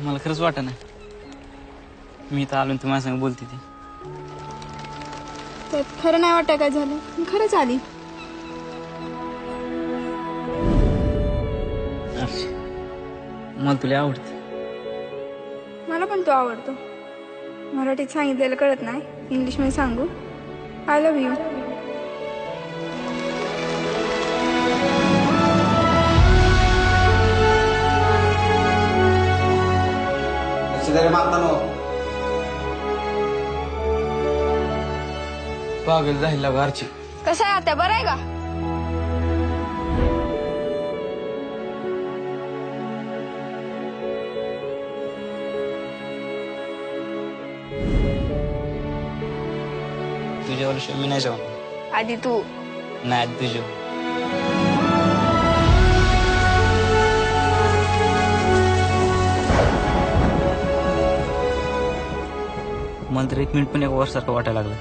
मला खरंच वाटत नाही मी इथं आलो तुम्हाला सांग बोलते ती त्यात खरं नाही वाटत काय झालं मी खरंच आली. मला तुला आवडते. मला पण तो आवडतो. मराठीत सांगितलेलं कळत नाही इंग्लिश मध्ये सांगू आय लव्ह यू. पागल जायला घरची. कसं आहे आता बरं आहे का? तुझ्यावर मी नाही जाऊन आधी तू नाही तुझ्या मला तर 1 मिनिट पण एका वर्षासारखं वाटायला लागलं.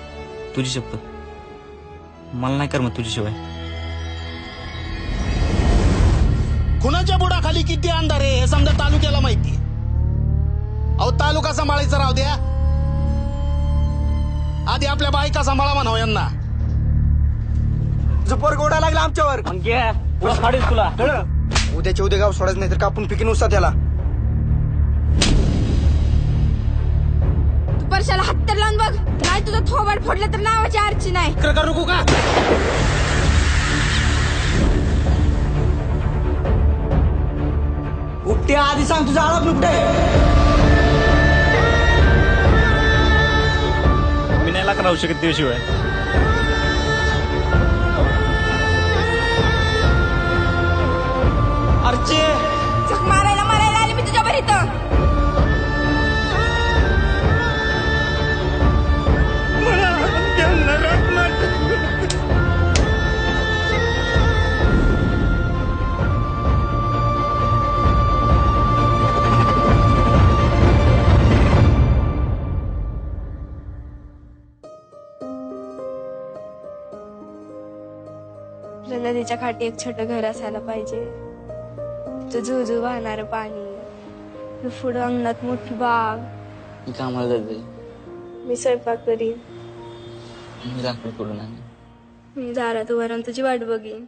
तुझी शपथ मला नाही कर मग तुझ्याशिवाय. कुणाच्या बुडाखाली किती अंधार आहे हे समजा तालुक्याला माहिती. अहो तालुका सांभाळायचा राहू द्या आधी आपल्या बायका सांभाळा म्हणावं यांना. झुपर गोडा लागला आमच्यावर. मग घ्या तुला उद्याच्या उद्या गाव सोडायचं नाही तर कापून पिकीन उसा त्याला. तू परशाला हात तर लावून बघ नाही तुझं थोबाड फोडलं तर नावाची आरची नाही. करू का उपटे आधी सांग तुझा आळा उपटे. मी नाही लाख राहू शकत तुझ्याशिवाय. अर्चे झक मारायला आले मी तुझ्या बरी इथं. नदीच्या काठी एक छोटं घर असायला पाहिजे. तिथं झुझू वाहणार पाणी पुढं अंगणात मोठी बाग. मी कामाला जाते. मी स्वयंपाक करीन. मी दाखल करू नाही. मी दारात उभा राहून तुझी वाट बघीन.